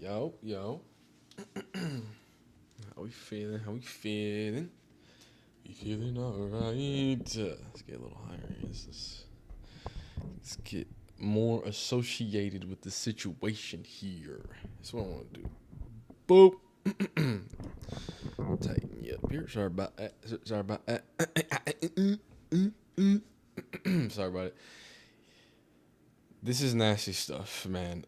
Yo. How we feeling? We feeling alright. Let's get a little higher. Let's get more associated with the situation here. That's what I want to do. Boop. Tighten you up here. Sorry about that. Sorry about it. This is nasty stuff, man.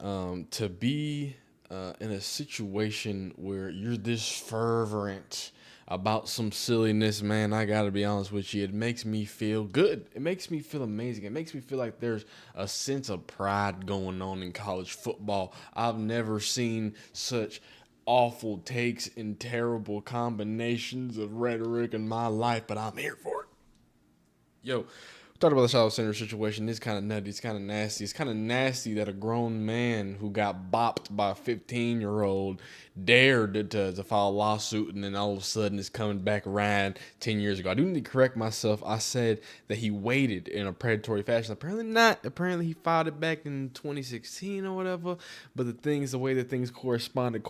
To be in a situation where you're this fervent about some silliness, man, I gotta be honest with you, it makes me feel good. It makes me feel amazing. It makes me feel like there's a sense of pride going on in college football. I've never seen such awful takes and terrible combinations of rhetoric in my life, but I'm here for it. Yo, talked about the Shiloh Sanders situation. It's kind of nutty. It's kind of nasty. It's kind of nasty that a grown man who got bopped by a 15-year-old dared to file a lawsuit, and then all of a sudden it's coming back around 10 years ago. I do need to correct myself. I said that he waited in a predatory fashion. Apparently not. Apparently he filed it back in 2016 or whatever. But the way that things corresponded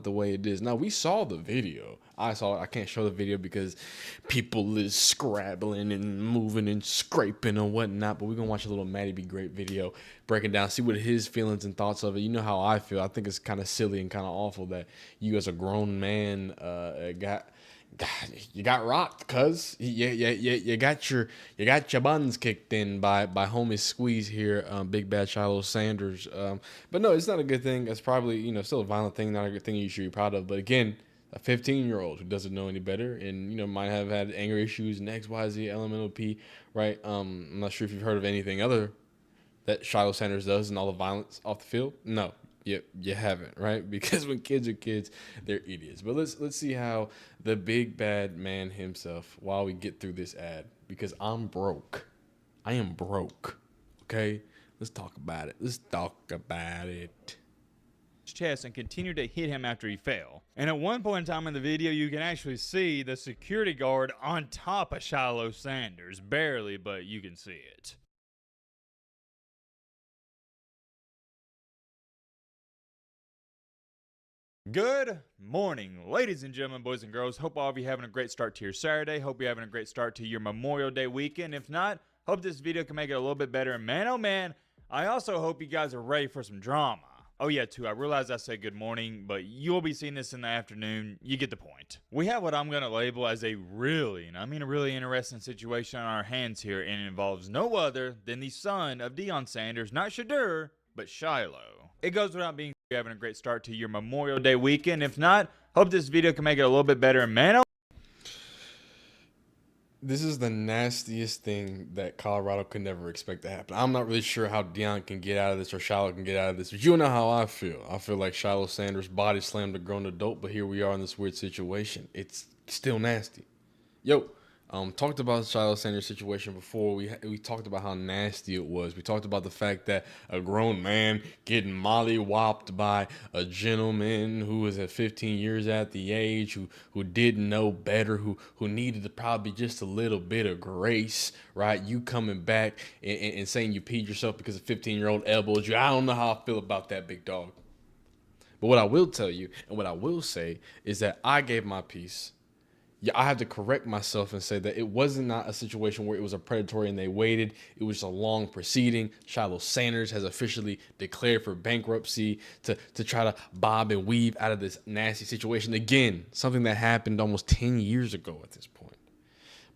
the way it is. Now, we saw the video. I saw it. I can't show the video because people is scrabbling and moving and scraping and whatnot. But we're going to watch a little Matty Be Great video breaking down, see what his feelings and thoughts of it. You know how I feel. I think it's kind of silly and kind of awful that you as a grown man you got rocked, cuz you got your buns kicked in by homie Squeeze here, big bad Shiloh Sanders. But no, it's not a good thing. It's probably still a violent thing, not a good thing you should be proud of. But again, a 15-year-old who doesn't know any better and might have had anger issues and XYZ elemental P, right? I'm not sure if you've heard of anything other that Shiloh Sanders does and all the violence off the field. No, you haven't, right? Because when kids are kids, they're idiots. But let's see how the big bad man himself, while we get through this ad, because I'm broke. I am broke. Okay? Let's talk about it. Chest and continued to hit him after he fell. And at one point in time in the video, you can actually see the security guard on top of Shiloh Sanders. Barely, but you can see it. Good morning, ladies and gentlemen, boys and girls. Hope all of you having a great start to your Saturday. Hope you're having a great start to your Memorial Day weekend. If not, hope this video can make it a little bit better. And man, oh man, I also hope you guys are ready for some drama. Oh yeah, too, I realize I said good morning, but you'll be seeing this in the afternoon. You get the point. We have what I'm going to label as a really interesting situation on our hands here, and it involves no other than the son of Deion Sanders, not Shadur, but Shilo. It goes without being you're having a great start to your Memorial Day weekend. If not, hope this video can make it a little bit better. And man, this is the nastiest thing that Colorado could never expect to happen. I'm not really sure how Deion can get out of this or Shiloh can get out of this, but you know how I feel. I feel like Shiloh Sanders body slammed a grown adult, but here we are in this weird situation. It's still nasty. Yo, talked about the Shiloh Sanders situation before. We talked about how nasty it was. We talked about the fact that a grown man getting molly-whopped by a gentleman who was at 15 years at the age, who didn't know better, who needed to probably just a little bit of grace, right? You coming back and saying you peed yourself because a 15-year-old elbowed you. I don't know how I feel about that, big dog. But what I will tell you and what I will say is that I gave my piece. Yeah, I have to correct myself and say that it wasn't not a situation where it was a predatory and they waited. It was a long proceeding. Shiloh Sanders has officially declared for bankruptcy to try to bob and weave out of this nasty situation. Again, something that happened almost 10 years ago at this point.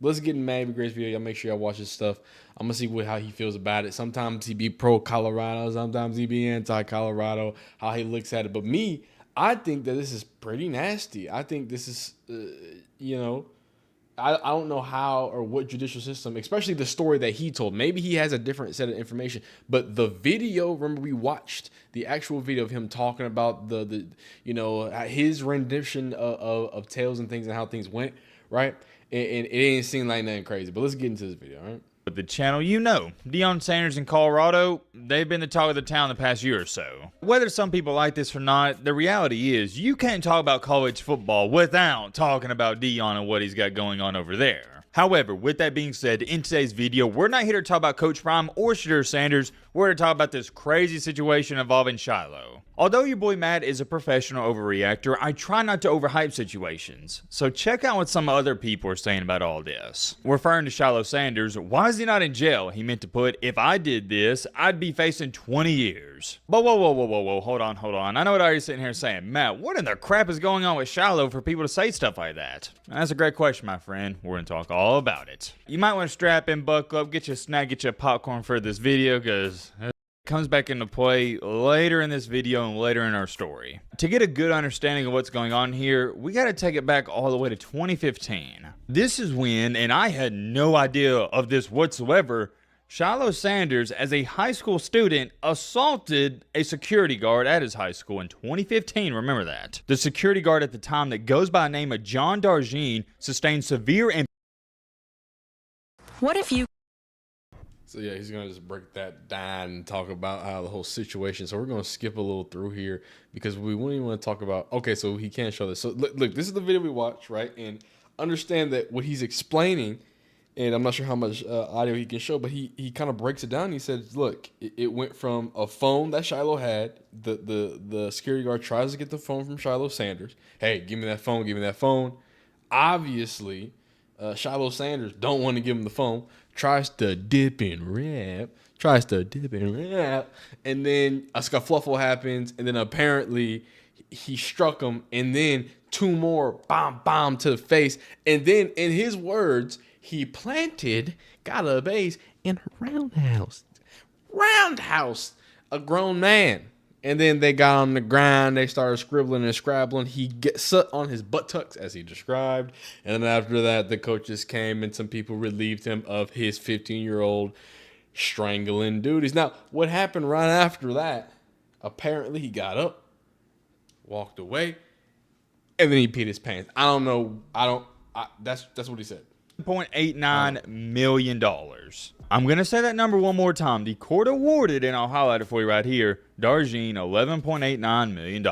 But let's get in Matty Be Great's video. Y'all make sure y'all watch this stuff. I'm going to see how he feels about it. Sometimes he be pro-Colorado. Sometimes he be anti-Colorado, how he looks at it. But me, I think that this is pretty nasty. I think this is, I don't know how or what judicial system, especially the story that he told. Maybe he has a different set of information. But the video, remember we watched the actual video of him talking about his rendition of tales and things and how things went, right? And it didn't seem like nothing crazy. But let's get into this video, all right? With the channel, Deion Sanders in Colorado, they've been the talk of the town the past year or so. Whether some people like this or not, the reality is you can't talk about college football without talking about Deion and what he's got going on over there. However, with that being said, in today's video, we're not here to talk about Coach Prime or Shadur Sanders. We're here to talk about this crazy situation involving Shilo. Although your boy Matt is a professional overreactor, I try not to overhype situations. So check out what some other people are saying about all this. Referring to Shiloh Sanders, why is he not in jail? He meant to put, if I did this, I'd be facing 20 years. But whoa, hold on. I know what you're sitting here saying. Matt, what in the crap is going on with Shiloh for people to say stuff like that? That's a great question, my friend. We're going to talk all about it. You might want to strap in, buckle up, get your snack, get your popcorn for this video, because comes back into play later in this video and later in our story. To get a good understanding of what's going on here, we got to take it back all the way to 2015. This is when, and I had no idea of this whatsoever, Shiloh Sanders, as a high school student, assaulted a security guard at his high school in 2015. Remember that. The security guard at the time, that goes by the name of John Darjean, sustained severe and What if you... So yeah, he's gonna just break that down and talk about how the whole situation. So we're gonna skip a little through here because we wouldn't even want to talk about. Okay, so he can't show this. So look, this is the video we watched, right? And understand that what he's explaining, and I'm not sure how much audio he can show, but he kind of breaks it down. He says, look, it went from a phone that Shiloh had. The security guard tries to get the phone from Shiloh Sanders. Hey, give me that phone. Give me that phone. Obviously, Shiloh Sanders don't want to give him the phone. Tries to dip and rap, and then a scuffle happens, and then apparently he struck him, and then two more bomb to the face, and then in his words, he got a base in a roundhouse, a grown man. And then they got on the ground. They started scribbling and scrabbling. He gets on his buttocks, as he described. And then after that, the coaches came and some people relieved him of his 15-year-old strangling duties. Now, what happened right after that? Apparently, he got up, walked away, and then he peed his pants. I don't know. That's what he said. $1.89 million. I'm going to say that number one more time. The court awarded, and I'll highlight it for you right here, Darjean $11.89 million.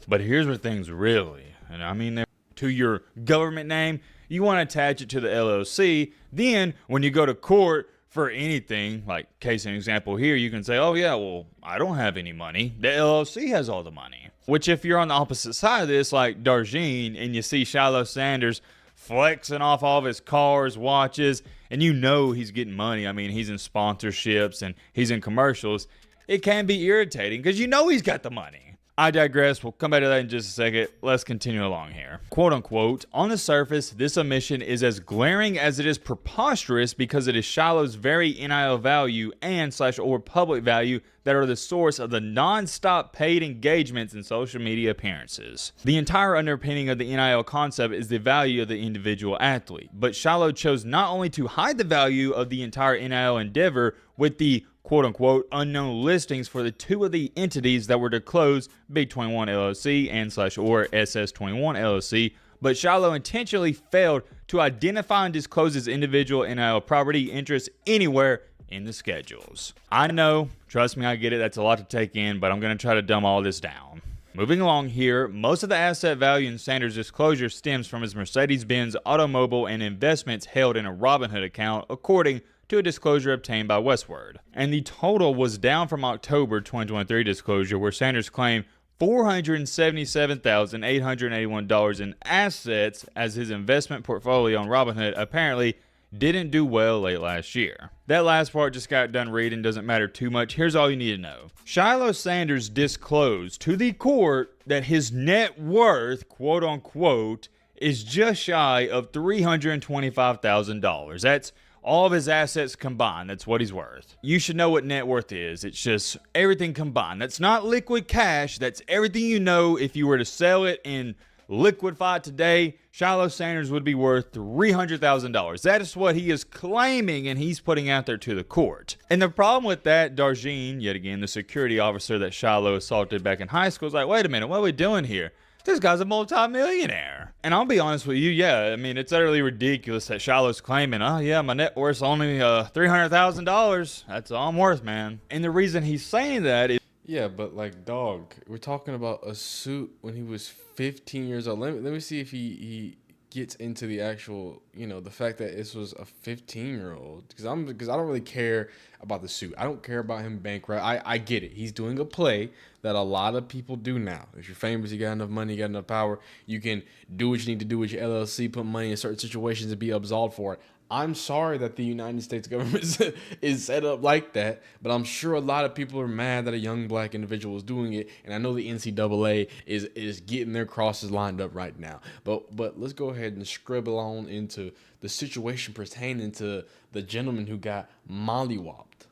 But here's where things really, and I mean, to your government name, you want to attach it to the LLC. Then when you go to court for anything, like case in example here, you can say, oh yeah, well, I don't have any money. The LLC has all the money. Which if you're on the opposite side of this, like Darjean, and you see Shiloh Sanders flexing off all of his cars, watches, and you know he's getting money. I mean, he's in sponsorships and he's in commercials. It can be irritating because you know he's got the money. I digress. We'll come back to that in just a second. Let's continue along here. Quote unquote, on the surface, this omission is as glaring as it is preposterous because it is Shiloh's very NIL value and / or public value that are the source of the non-stop paid engagements and social media appearances. The entire underpinning of the NIL concept is the value of the individual athlete, but Shiloh chose not only to hide the value of the entire NIL endeavor with the quote-unquote unknown listings for the two of the entities that were to close, Big 21 LLC and / or SS21 LLC, but Shiloh intentionally failed to identify and disclose his individual NIL property interests anywhere in the schedules. I know, trust me, I get it, that's a lot to take in, but I'm going to try to dumb all this down. Moving along here, most of the asset value in Sanders' disclosure stems from his Mercedes-Benz automobile and investments held in a Robinhood account, according to a disclosure obtained by Westward. And the total was down from October 2023 disclosure, where Sanders claimed $477,881 in assets, as his investment portfolio on Robinhood apparently didn't do well late last year. That last part just got done reading, doesn't matter too much. Here's all you need to know. Shiloh Sanders disclosed to the court that his net worth, quote unquote, is just shy of $325,000. That's all of his assets combined. That's what he's worth. You should know what net worth is. It's just everything combined. That's not liquid cash. That's everything you know. If you were to sell it in liquefy today, Shiloh Sanders would be worth $300,000. That is what he is claiming, and he's putting out there to the court. And the problem with that, Darjean, yet again, the security officer that Shiloh assaulted back in high school, is like, wait a minute, what are we doing here? This guy's a multi-millionaire. And I'll be honest with you, yeah, I mean, it's utterly ridiculous that Shiloh's claiming, oh yeah, my net worth's only $300,000. That's all I'm worth, man. And the reason he's saying that is, yeah, but like, dog, we're talking about a suit when he was 15 years old. Let me see if he gets into the actual, the fact that this was a 15-year-old, because I don't really care about the suit. I don't care about him bankrupt. I get it. He's doing a play that a lot of people do now. If you're famous, you got enough money, you got enough power, you can do what you need to do with your LLC, put money in certain situations and be absolved for it. I'm sorry that the United States government is set up like that, but I'm sure a lot of people are mad that a young black individual is doing it, and I know the NCAA is getting their crosses lined up right now. But let's go ahead and scribble on into the situation pertaining to the gentleman who got mollywopped.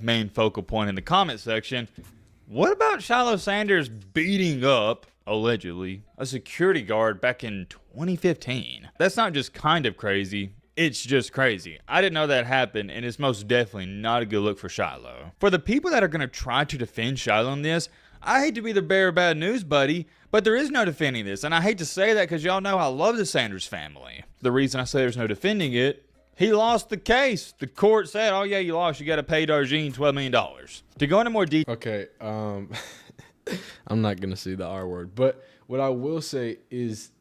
Main focal point in the comment section. What about Shiloh Sanders beating up, allegedly, a security guard back in 2015? That's not just kind of crazy. It's just crazy. I didn't know that happened, and it's most definitely not a good look for Shiloh. For the people that are going to try to defend Shiloh in this, I hate to be the bearer of bad news, buddy, but there is no defending this, and I hate to say that because y'all know I love the Sanders family. The reason I say there's no defending it, he lost the case. The court said, oh yeah, you lost. You got to pay Darjean $12 million. To go into more detail. Okay, I'm not going to say the R word, but what I will say is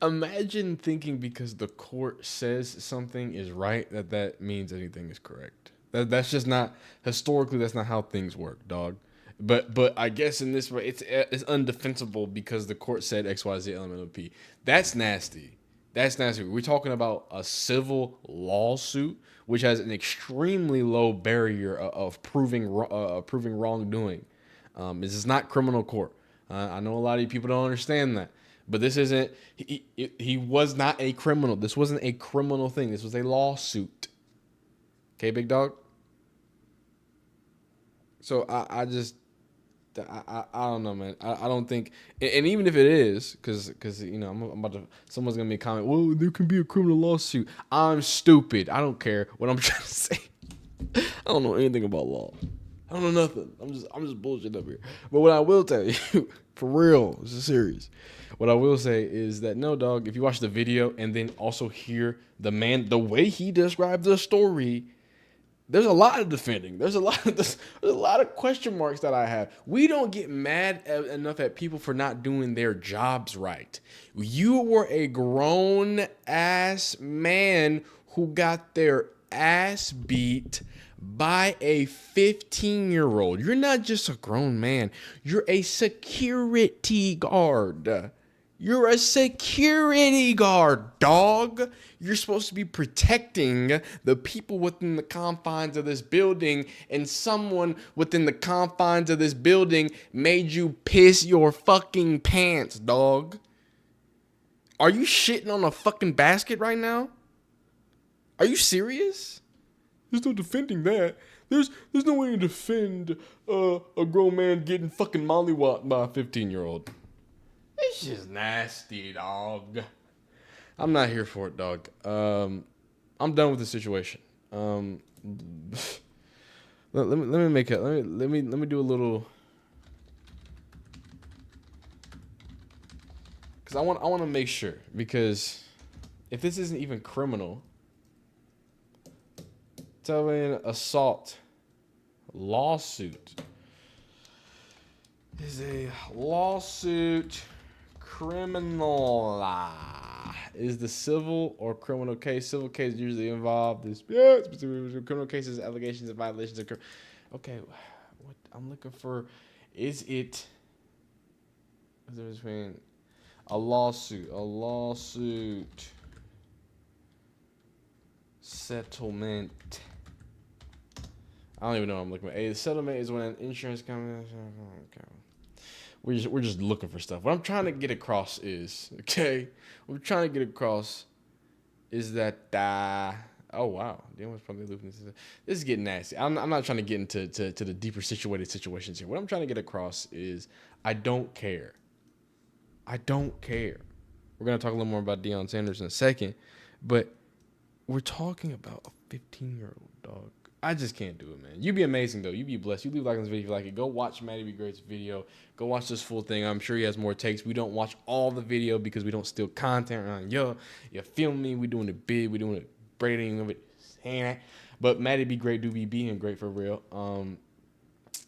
imagine thinking because the court says something is right, that means anything is correct. That's just not, historically, that's not how things work, dog. But I guess in this way, it's undefensible because the court said XYZ LMNOP. That's nasty. That's nasty. We're talking about a civil lawsuit, which has an extremely low barrier of proving wrongdoing. This is not criminal court. I know a lot of you people don't understand that. But this isn't, he was not a criminal. This wasn't a criminal thing. This was a lawsuit. Okay, big dog? So I don't know, man. I don't think, and even if it is, because I'm about to, someone's going to make a comment, well, there can be a criminal lawsuit. I'm stupid. I don't care what I'm trying to say. I don't know anything about law. I don't know nothing. I'm just bullshit up here. But what I will tell you, for real, this is serious. What I will say is that no, dog, if you watch the video and then also hear the way he described the story, there's a lot of defending. There's a lot of question marks that I have. We don't get mad enough at people for not doing their jobs right. You were a grown ass man who got their ass beat by a 15-year-old. You're not just a grown man. You're a security guard. You're a security guard, dog. You're supposed to be protecting the people within the confines of this building, and someone within the confines of this building made you piss your fucking pants, dog. Are you shitting on a fucking basket right now? Are you serious? There's no defending that. There's no way to defend a grown man getting fucking mollywopped by a 15-year-old. It's just nasty, dog. I'm not here for it, dog. I'm done with the situation. Let me do a little, because I want to make sure, because if this isn't even criminal, tell me an assault lawsuit is a lawsuit criminal. Is the civil or criminal case? Civil case usually involve disputes. Criminal cases, allegations of violations occur. Okay, what I'm looking for, is it between a lawsuit, settlement. I don't even know what I'm looking for. A settlement is when an insurance company. Okay. We're just looking for stuff. What I'm trying to get across is, okay, what I'm trying to get across is that, oh wow, Deion probably looping this. This is getting nasty. I'm not trying to get into the deeper situations here. What I'm trying to get across is I don't care. I don't care. We're gonna talk a little more about Deion Sanders in a second, but we're talking about a 15-year-old, dog. I just can't do it, man. You'd be amazing, though. You'd be blessed. You leave a like on this video if you like it. Go watch Matty B. Great's video. Go watch this full thing. I'm sure he has more takes. We don't watch all the video because we don't steal content around you feel me? We doing it big. We doing it braiding of it. But Matty B. Great do be being great for real.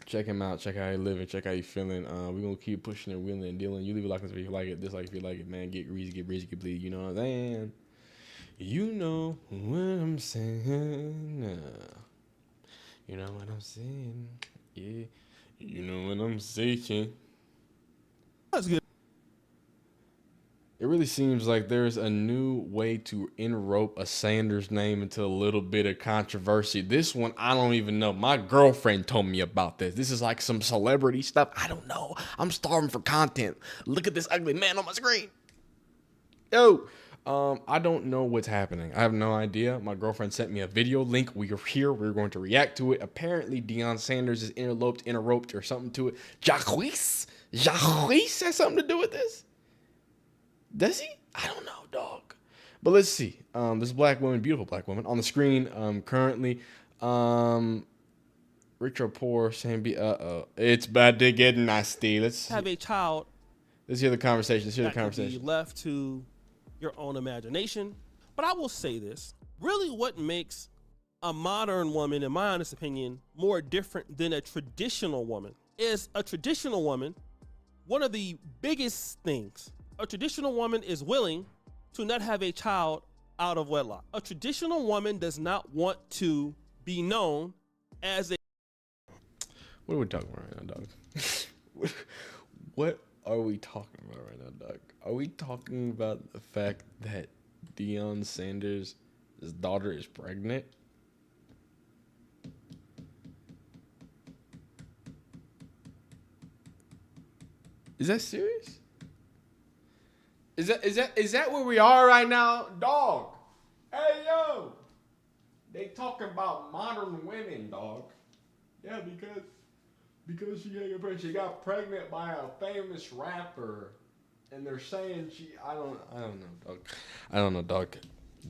Check him out. Check how he living. Check how he feeling. We're gonna keep pushing and wheeling and dealing. You leave a like if you like it. Dislike if you like it, man. Get greasy, get breezy, get bleed. You know what I'm saying? You know what I'm saying. You know what I'm saying. Yeah. You know what I'm saying. That's good. It really seems like there's a new way to enrope a Sanders name into a little bit of controversy. This one, I don't even know. My girlfriend told me about this. This is like some celebrity stuff. I don't know. I'm starving for content. Look at this ugly man on my screen. Yo, I don't know what's happening. I have no idea. My girlfriend sent me a video link. We are here. We're going to react to it. Apparently, Deion Sanders is interroped or something to it. Jacques has something to do with this? Does he? I don't know, dog. But let's see. This black woman, beautiful black woman, on the screen currently. Rich or poor, same be. It's about to get nasty. Let's Have a child. Let's hear the conversation. Let's hear the that can conversation. be left to your own imagination. But I will say this: really, what makes a modern woman, in my honest opinion, more different than a traditional woman is a traditional woman. One of the biggest things. A traditional woman is willing to not have a child out of wedlock. A traditional woman does not want to be known as a... What are we talking about right now, dog? What are we talking about right now, dog? Are we talking about the fact that Deion Sanders' daughter is pregnant? Is that serious? Is that where we are right now, dog? Hey yo, they talking about modern women, dog. Yeah, because she got pregnant by a famous rapper, and they're saying I don't know, dog.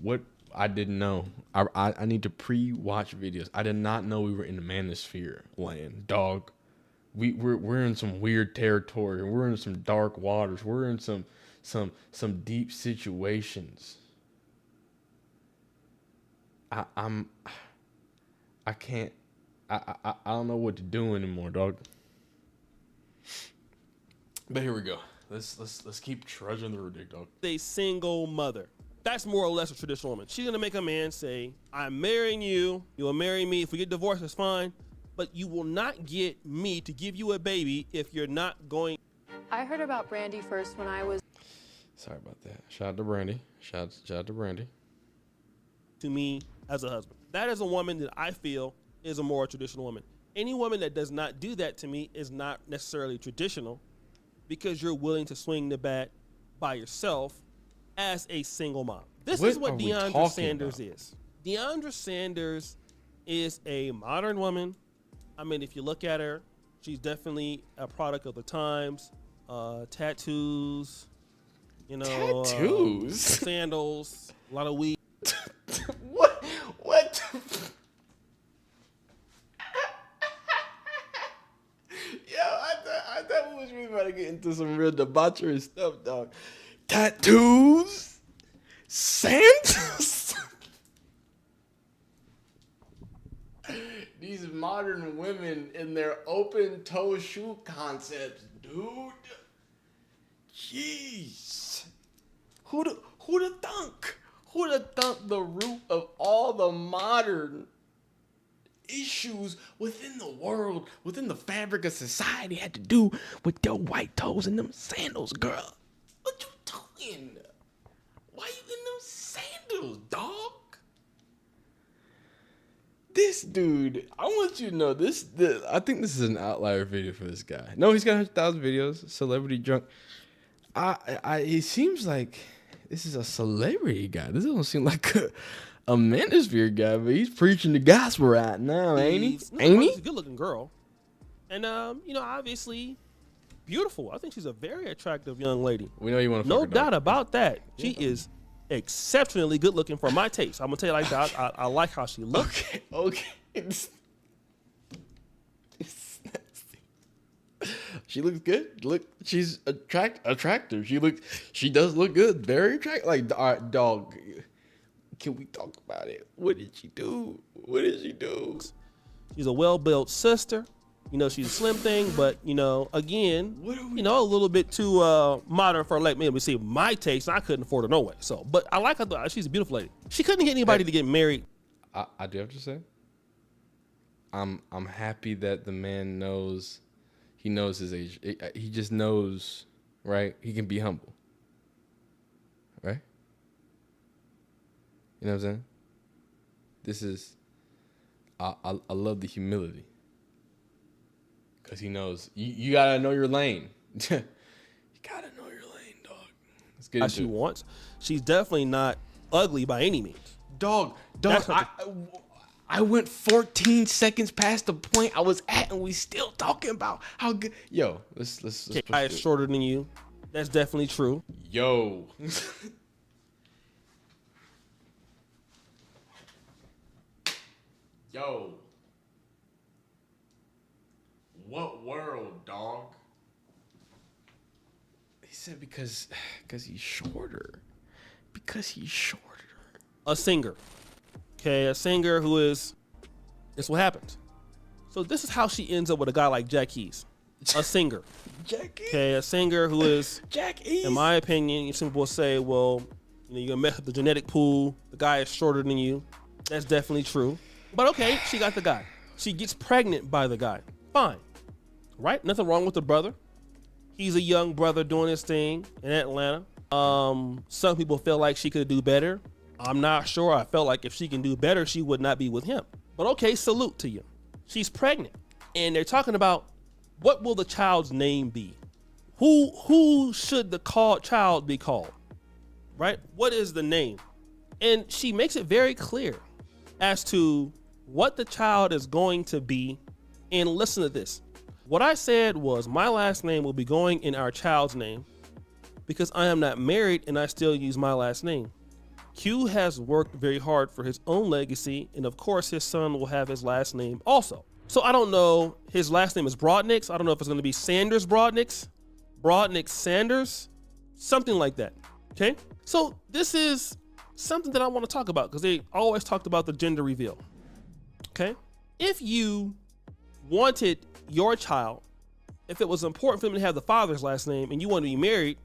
What I didn't know. I need to pre-watch videos. I did not know we were in the manosphere land, dog. We're in some weird territory. We're in some dark waters. We're in some deep situations. I can't. I don't know what to do anymore, dog. But here we go. Let's keep trudging the road, dog. A single mother. That's more or less a traditional woman. She's gonna make a man say, "I'm marrying you. You will marry me. If we get divorced, it's fine. But you will not get me to give you a baby if you're not going." I heard about Brandy first when I was... Sorry about that. Shout out to Brandy. Shout out to Brandy. To me as a husband. That is a woman that I feel is a more traditional woman. Any woman that does not do that to me is not necessarily traditional, because you're willing to swing the bat by yourself as a single mom. This is what Deion Sanders is. Deion Sanders is a modern woman. I mean, if you look at her, she's definitely a product of the times. Tattoos, you know, tattoos, sandals, a lot of weed. What? Yo, I thought we was really about to get into some real debauchery stuff, dog. Tattoos, sandals. These modern women in their open toe shoe concepts, dude. Jeez. Who'da thunk? Who'da thunk the root of all the modern issues within the world, within the fabric of society, had to do with your white toes and them sandals, girl? What you talking? Why you in them sandals, dog? This dude, I want you to know this. I think this is an outlier video for this guy. No, he's got 100,000 videos. Celebrity drunk. It seems like this is a celebrity guy. This doesn't seem like a manosphere guy, but he's preaching the gospel right now, ain't he? She's a good-looking girl, and you know, obviously beautiful. I think she's a very attractive young lady. We know you want to. No doubt about that. She is exceptionally good looking for my taste. I'm gonna tell you like that. I like how she looks. Okay. She looks good. Look, she's attractive. She does look good. Very attractive. Like, all right, dog. Can we talk about it? What did she do? She's a well-built sister. she's a slim thing, but again, What are we a little bit too modern for like me. See, my taste, I couldn't afford her no way. So, but I like her. She's a beautiful lady. She couldn't get anybody to get married. I do have to say, I'm happy that the man knows. He knows his age. He just knows, right? He can be humble, right? You know what I'm saying? This is, I love the humility. Because he knows, you got to know your lane. You got to know your lane, dog. Let's get As she wants. She's definitely not ugly by any means. Dog, That's I went 14 seconds past the point I was at, and we still talking about how good. Yo, let's push I is it. shorter than you. That's definitely true. Yo. Yo. What world, dog? He said because he's shorter. Because he's shorter. A singer. Okay, a singer who is. This what happens. So this is how she ends up with a guy like Jack Keys. A singer. Jack East. Okay, a singer who is, Jack East. in my opinion, some people say, well, you're gonna mess up the genetic pool. The guy is shorter than you. That's definitely true. But okay, she got the guy. She gets pregnant by the guy. Fine. Right? Nothing wrong with the brother. He's a young brother doing his thing in Atlanta. Some people feel like she could do better. I'm not sure. I felt like if she can do better, she would not be with him. But okay, salute to you. She's pregnant. And they're talking about what will the child's name be? Who should the child be called? Right? What is the name? And she makes it very clear as to what the child is going to be. And listen to this. What I said was my last name will be going in our child's name because I am not married and I still use my last name. Q has worked very hard for his own legacy, and of course his son will have his last name also. So I don't know, his last name is Broadnicks. I don't know if it's going to be Sanders Broadnicks, Broadnicks Sanders, something like that. Okay? So this is something that I want to talk about because they always talked about the gender reveal. Okay? If you wanted your child, if it was important for him to have the father's last name and you want to be married,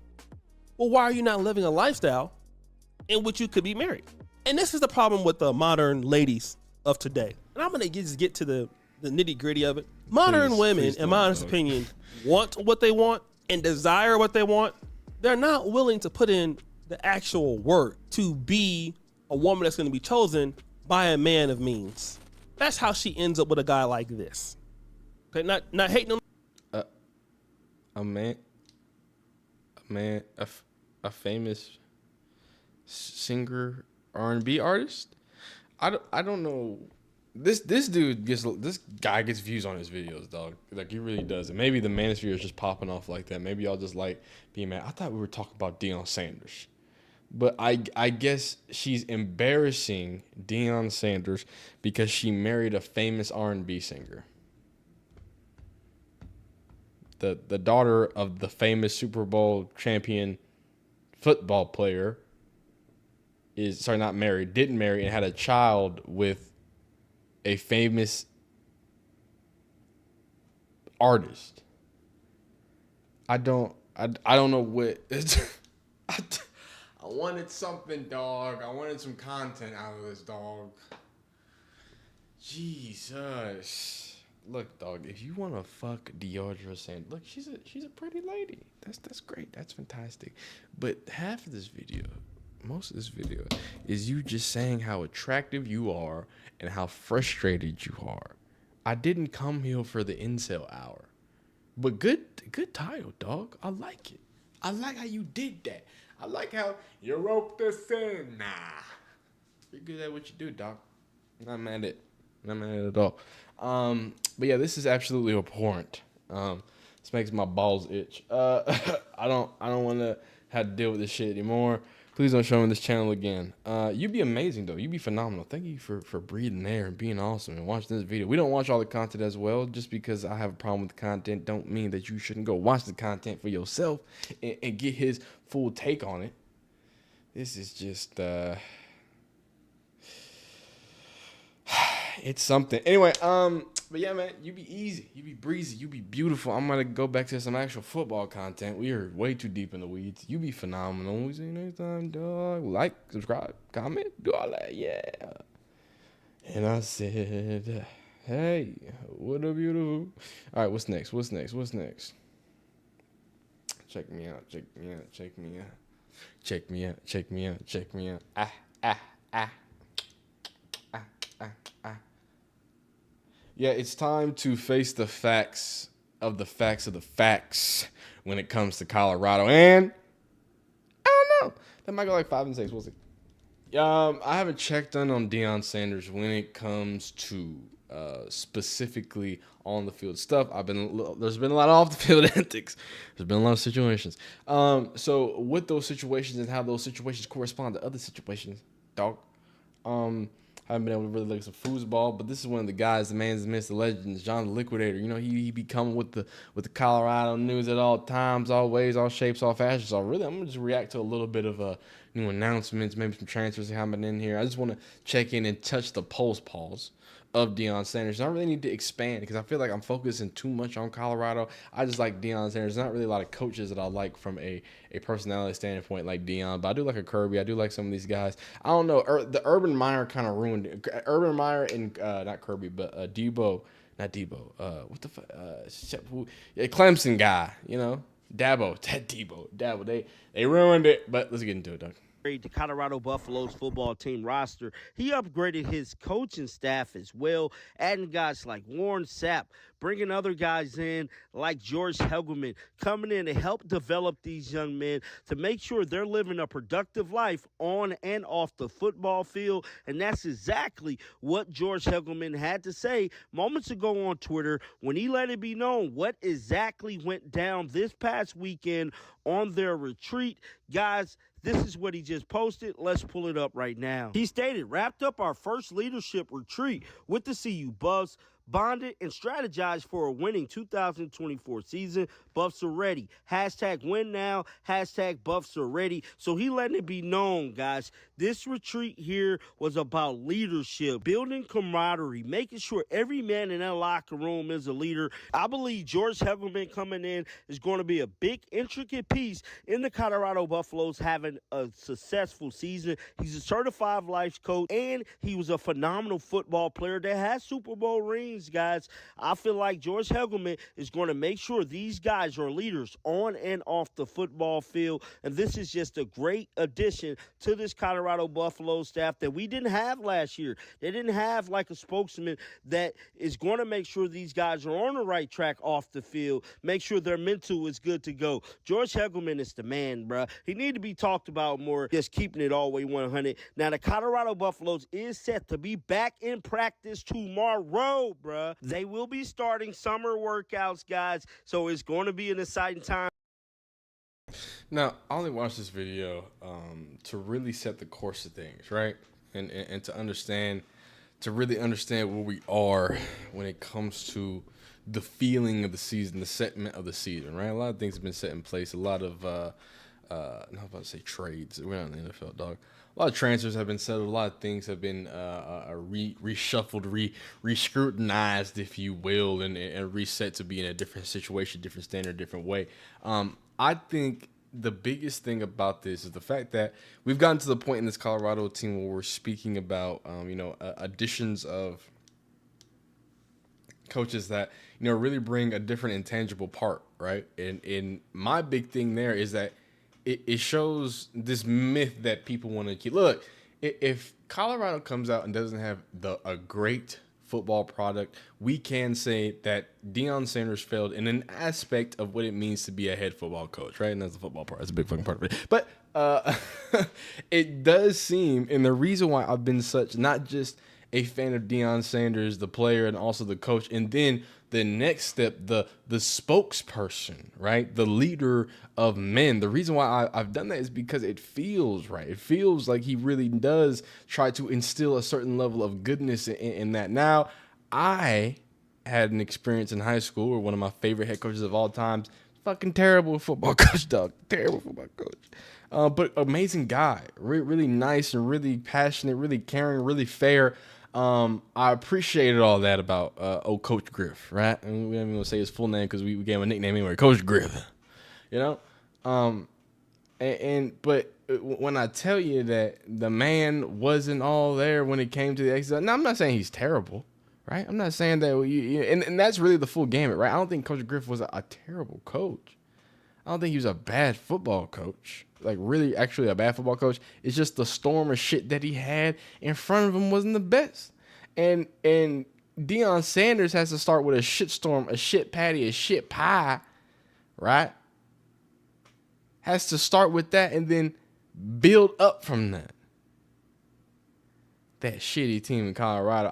well, why are you not living a lifestyle in which you could be married? And this is the problem with the modern ladies of today. And I'm going to just get to the nitty gritty of it. Modern women, in my honest opinion, want what they want and desire what they want. They're not willing to put in the actual work to be a woman that's going to be chosen by a man of means. That's how she ends up with a guy like this. Okay, not hating on a famous singer, R&B artist. I don't know. This guy gets views on his videos, dog. Like he really does. And maybe the manosphere is just popping off like that. Maybe y'all just like being mad. I thought we were talking about Deion Sanders, but I guess she's embarrassing Deion Sanders because she married a famous R&B singer. The daughter of the famous Super Bowl champion football player didn't marry and had a child with a famous artist. I don't know what I wanted something, dog. I wanted some content out of this, dog. Jesus. Look, dog, if you want to fuck Deidre Sanders, look, she's a pretty lady. That's great. That's fantastic. But half of this video, most of this video, is you just saying how attractive you are and how frustrated you are. I didn't come here for the incel hour. But good title, dog. I like it. I like how you did that. I like how you wrote this in. Nah. You're good at what you do, dog. Not mad at it at all. But yeah, this is absolutely abhorrent. This makes my balls itch. I don't want to have to deal with this shit anymore. Please don't show me this channel again. You'd be amazing though. You'd be phenomenal. Thank you for breathing air and being awesome and watching this video. We don't watch all the content as well. Just because I have a problem with the content don't mean that you shouldn't go watch the content for yourself and get his full take on it. This is just it's something. Anyway, But yeah, man, you be easy, you be breezy, you be beautiful. I'm gonna go back to some actual football content. We are way too deep in the weeds. You be phenomenal. We see you next time, dog. Like, subscribe, comment, do all that, yeah. And I said, hey, what a beautiful. All right, what's next? What's next? What's next? Check me out. Check me out. Check me out. Check me out. Check me out. Check me out. Ah, ah, ah. Ah, ah, ah. Yeah, it's time to face the facts of the facts of the facts when it comes to Colorado. And I don't know. That might go like 5-6. We'll see. I haven't checked on Deion Sanders when it comes to specifically on the field stuff. There's been a lot of off the field antics. There's been a lot of situations. So with those situations and how those situations correspond to other situations, dog. Haven't been able to really look at some foosball, but this is one of the guys, the man's myth, the legends, John the Liquidator. You know, he be coming with the Colorado news at all times, all ways, all shapes, all fashions. So really, I'm gonna just react to a little bit of new announcements, maybe some transfers that happen in here. I just want to check in and touch the pulse of Deion Sanders. I don't really need to expand because I feel like I'm focusing too much on Colorado. I just like Deion Sanders. There's not really a lot of coaches that I like from a personality standpoint like Deion, but I do like a Kirby. I do like some of these guys. I don't know. The Urban Meyer kind of ruined it. Urban Meyer and not Kirby, but Debo. Not Debo. What the fuck? Clemson guy, you know? Dabo. They ruined it, but let's get into it, Doug. The Colorado Buffaloes football team roster. He upgraded his coaching staff as well, adding guys like Warren Sapp, bringing other guys in like George Hegelman, coming in to help develop these young men to make sure they're living a productive life on and off the football field. And that's exactly what George Hegelman had to say moments ago on Twitter when he let it be known what exactly went down this past weekend on their retreat. Guys, this is what he just posted. Let's pull it up right now. He stated, wrapped up our first leadership retreat with the CU Buffs, bonded and strategized for a winning 2024 season. Buffs are ready. Hashtag win now. Hashtag Buffs are ready. So he letting it be known, guys. This retreat here was about leadership, building camaraderie, making sure every man in that locker room is a leader. I believe George Hegelman coming in is going to be a big, intricate piece in the Colorado Buffaloes having a successful season. He's a certified life coach, and he was a phenomenal football player that has Super Bowl rings, guys. I feel like George Hegelman is going to make sure these guys are leaders on and off the football field, and this is just a great addition to this Colorado Buffalo staff that we didn't have last year. They didn't have like a spokesman that is going to make sure these guys are on the right track off the field, make sure their mental is good to go. George Hegelman is the man, bruh. He need to be talked about more, just keeping it all the way 100. Now, the Colorado Buffaloes is set to be back in practice tomorrow, bruh. They will be starting summer workouts, guys, so it's going to be an exciting time. Now, I only watched this video to really set the course of things, right? And to really understand where we are when it comes to the feeling of the season, the sentiment of the season, right? A lot of things have been set in place. A lot of, not about to say trades. We're not in the NFL, dog. A lot of transfers have been settled. A lot of things have been reshuffled, re-scrutinized, if you will, and reset to be in a different situation, different standard, different way. I think the biggest thing about this is the fact that we've gotten to the point in this Colorado team where we're speaking about, additions of coaches that, really bring a different intangible part, right? And my big thing there is that it shows this myth that people want to keep. Look, if Colorado comes out and doesn't have a great football product, we can say that Deion Sanders failed in an aspect of what it means to be a head football coach, right? And that's the football part. That's a big fucking part of it. But it does seem, and the reason why I've been such, not just a fan of Deion Sanders, the player, and also the coach, and then the next step, the spokesperson, right? The leader of men. The reason why I've done that is because it feels right. It feels like he really does try to instill a certain level of goodness in that. Now, I had an experience in high school where one of my favorite head coaches of all times, fucking terrible football coach, dog. Terrible football coach. But amazing guy. Really nice and really passionate, really caring, really fair. I appreciated all that about Coach Griff, right? And we don't even gonna say his full name because we gave him a nickname anyway, Coach Griff. You know, but when I tell you that the man wasn't all there when it came to the exit, now I'm not saying he's terrible, right? I'm not saying that and that's really the full gamut, right? I don't think Coach Griff was a terrible coach. I don't think he was a bad football coach, like really actually a bad football coach. It's just the storm of shit that he had in front of him wasn't the best. And Deion Sanders has to start with a shit storm, a shit patty, a shit pie, right? Has to start with that and then build up from that. That shitty team in Colorado.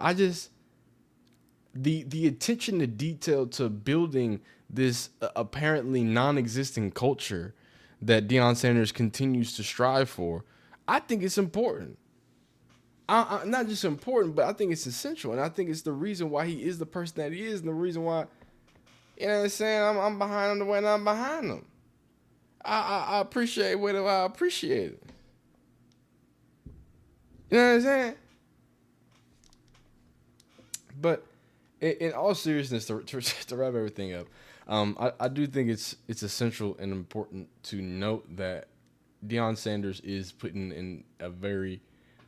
The attention to detail to building this apparently non-existent culture that Deion Sanders continues to strive for, I think it's important. Not just important, but I think it's essential. And I think it's the reason why he is the person that he is and the reason why, you know what I'm saying, I'm behind him the way I'm behind him. I appreciate what I appreciate it. You know what I'm saying? But in all seriousness, to wrap everything up, I do think it's essential and important to note that Deion Sanders is putting in a very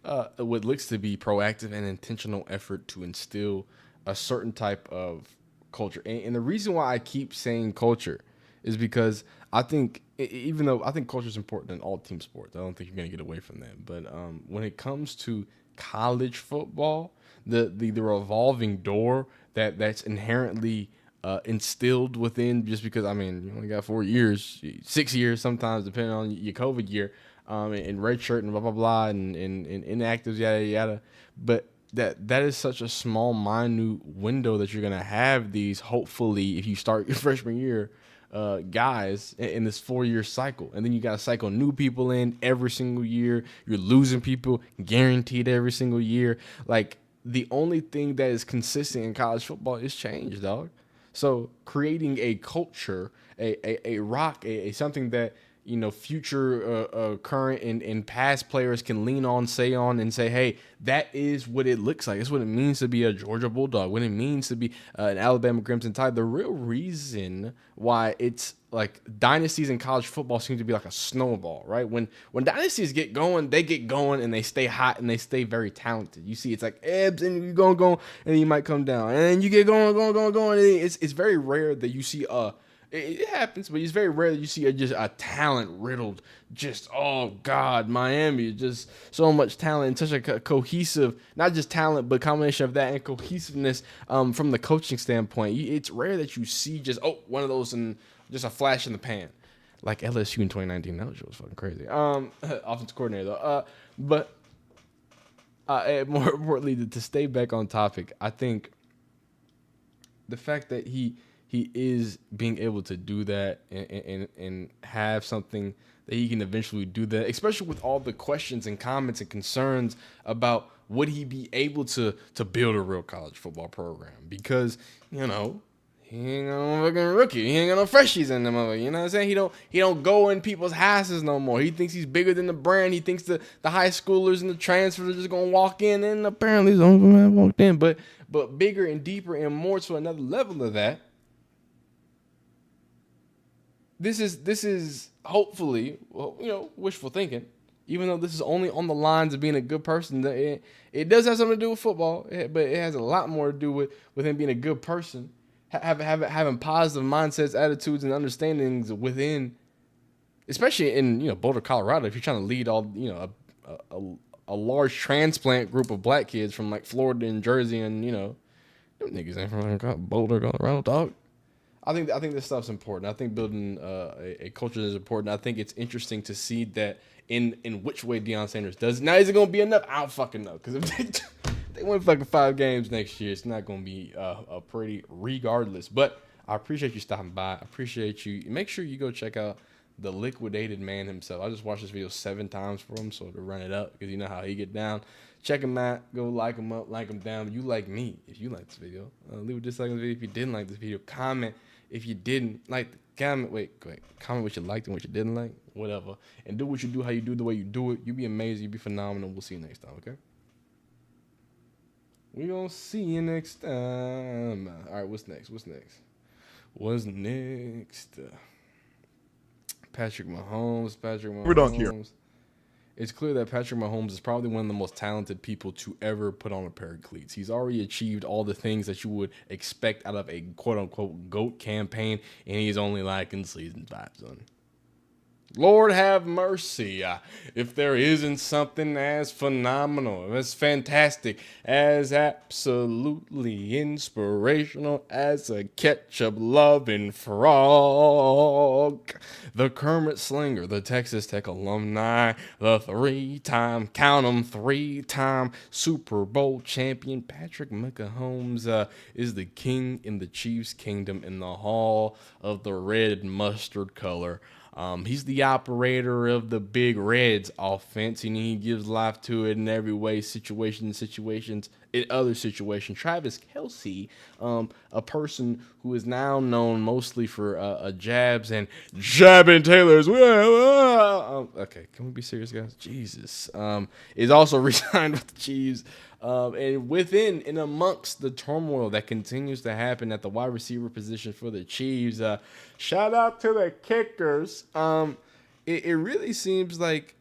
what looks to be proactive and intentional effort to instill a certain type of culture. And the reason why I keep saying culture is because I think, even though I think culture is important in all team sports, I don't think you're going to get away from that. But when it comes to college football, the revolving door that's inherently instilled within, just because, I mean, you only got 4 years, 6 years sometimes, depending on your COVID year, and red shirt and blah, blah, blah, and inactives, yada, yada. But that is such a small, minute window that you're going to have these, hopefully, if you start your freshman year, guys in this 4-year cycle. And then you got to cycle new people in every single year. You're losing people guaranteed every single year. Like, the only thing that is consistent in college football is change, dog. So creating a culture, a rock, something that, you know, future, current, and past players can lean on, and say, hey, that is what it looks like. It's what it means to be a Georgia Bulldog, what it means to be an Alabama Crimson Tide. The real reason why it's like dynasties in college football seem to be like a snowball, right? When dynasties get going, they get going and they stay hot and they stay very talented. You see, it's like ebbs and you go, and then you might come down, and then you get going. And it's very rare that you see it happens, but it's very rare that you see just a talent riddled, just, oh God, Miami, just so much talent and such a cohesive, not just talent, but combination of that and cohesiveness from the coaching standpoint. It's rare that you see just, one of those and just a flash in the pan. Like LSU in 2019, that was fucking crazy. Offensive coordinator though. But more importantly, to stay back on topic, I think the fact that he is being able to do that and have something that he can eventually do that, especially with all the questions and comments and concerns about would he be able to build a real college football program, because, you know, he ain't got no fucking rookie, he ain't got no freshies in them other, you know what I'm saying? He don't go in people's houses no more. He thinks he's bigger than the brand. He thinks the high schoolers and the transfers are just gonna walk in, and apparently some of them have walked in, but bigger and deeper and more to another level of that. This is hopefully, well, you know, wishful thinking, even though this is only on the lines of being a good person. It does have something to do with football, but it has a lot more to do with him being a good person, having positive mindsets, attitudes, and understandings within, especially in, you know, Boulder, Colorado. If you're trying to lead all, you know, a large transplant group of black kids from like Florida and Jersey, and, you know, them niggas ain't from Boulder, Colorado, dog. I think this stuff's important. I think building a culture is important. I think it's interesting to see that in which way Deion Sanders does it. Now, is it going to be enough? I don't fucking know. Because if they win fucking 5 games next year, it's not going to be a pretty regardless. But I appreciate you stopping by. I appreciate you. Make sure you go check out the liquidated man himself. I just watched this video 7 times for him, so to run it up, because you know how he get down. Check him out. Go like him up, like him down. You like me if you like this video. Leave a dislike on the video if you didn't like this video. Comment if you didn't like the comment. Wait. Comment what you liked and what you didn't like. Whatever. And do what you do, how you do, the way you do it. You be amazing. You be phenomenal. We'll see you next time, okay? We gonna see you next time. All right, what's next? What's next? Patrick Mahomes. We don't care. It's clear that Patrick Mahomes is probably one of the most talented people to ever put on a pair of cleats. He's already achieved all the things that you would expect out of a quote-unquote GOAT campaign, and he's only lacking season 5, son. Lord have mercy. If there isn't something as phenomenal, as fantastic, as absolutely inspirational as a ketchup-loving frog. The Kermit Slinger, the Texas Tech alumni, the three-time Super Bowl champion Patrick Mahomes is the king in the Chiefs' kingdom in the hall of the red mustard color. He's the operator of the Big Reds offense, and he gives life to it in every way, in other situations. Travis Kelce, a person who is now known mostly for jabs and jabbing Taylor's. Okay, can we be serious, guys? Jesus. Is also re-signed with the Chiefs. And within and amongst the turmoil that continues to happen at the wide receiver position for the Chiefs, shout out to the kickers. It really seems like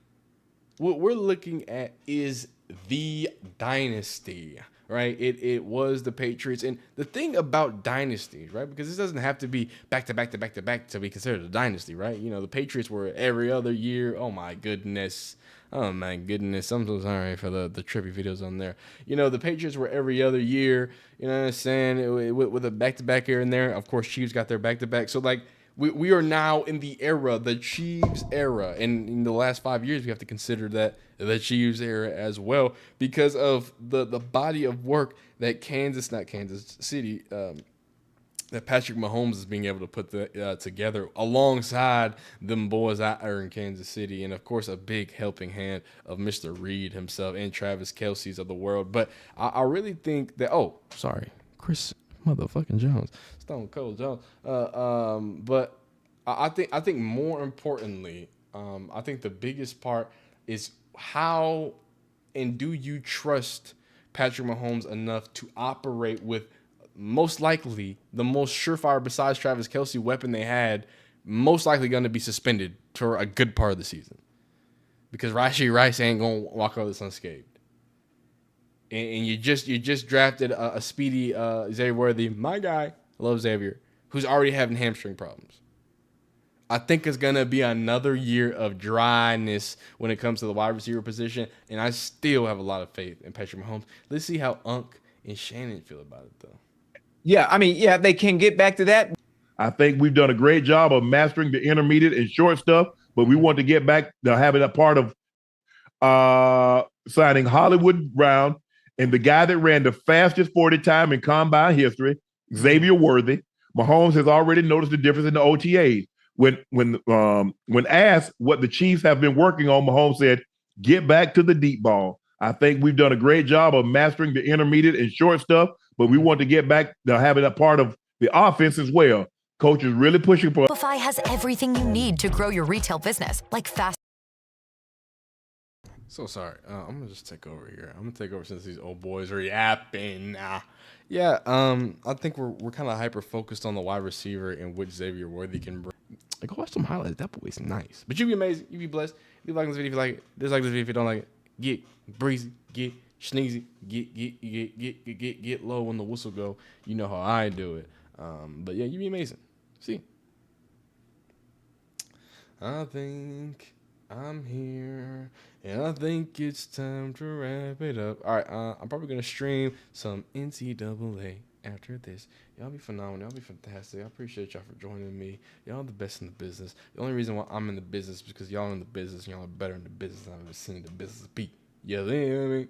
what we're looking at is the dynasty, right? It was the Patriots. And the thing about dynasties, right? Because this doesn't have to be back to back to be considered a dynasty, right? You know, the Patriots were every other year. Oh my goodness. I'm so sorry for the trippy videos on there. You know, the Patriots were every other year, you know what I'm saying, with a back-to-back here and there. Of course, Chiefs got their back-to-back. So, like, we are now in the era, the Chiefs era. And in the last 5 years, we have to consider that the Chiefs era as well because of the body of work that Kansas City, that Patrick Mahomes is being able to put together alongside them boys out there in Kansas City. And, of course, a big helping hand of Mr. Reed himself and Travis Kelce's of the world. But I really think that Chris motherfucking Jones, Stone Cold Jones. But I think more importantly, I think the biggest part is how and do you trust Patrick Mahomes enough to operate with most likely the most surefire besides Travis Kelce weapon they had, most likely going to be suspended for a good part of the season because Rashee Rice ain't going to walk out of this unscathed. And you just drafted a speedy Xavier Worthy, my guy, I love Xavier, who's already having hamstring problems. I think it's going to be another year of dryness when it comes to the wide receiver position, and I still have a lot of faith in Patrick Mahomes. Let's see how Unc and Shannon feel about it, though. Yeah, I mean, yeah, they can get back to that. I think we've done a great job of mastering the intermediate and short stuff, but we want to get back to having a part of signing Hollywood Brown and the guy that ran the fastest 40 time in combine history, Xavier Worthy. Mahomes has already noticed the difference in the OTAs. When asked what the Chiefs have been working on, Mahomes said, "Get back to the deep ball." I think we've done a great job of mastering the intermediate and short stuff, but we want to get back to having a part of the offense as well. Coach is really pushing for. Shopify has everything you need to grow your retail business, like fast. So sorry. I'm gonna just take over here. I'm gonna take over since these old boys are yapping. Yeah. I think we're kind of hyper focused on the wide receiver and which Xavier Worthy can bring. Like, watch some highlights. That boy's nice. But you be amazing. You be blessed. Leave a like on this video if you like it. Dislike this video if you don't like it. Get breezy. Get sneezy. Get low when the whistle go. You know how I do it. But yeah, you be amazing. See. I think I'm here, and I think it's time to wrap it up. All right, I'm probably going to stream some NCAA after this. Y'all be phenomenal. Y'all be fantastic. I appreciate y'all for joining me. Y'all the best in the business. The only reason why I'm in the business is because y'all in the business. Y'all are better in the business than I've ever seen the business be. Yeah, you know what I mean?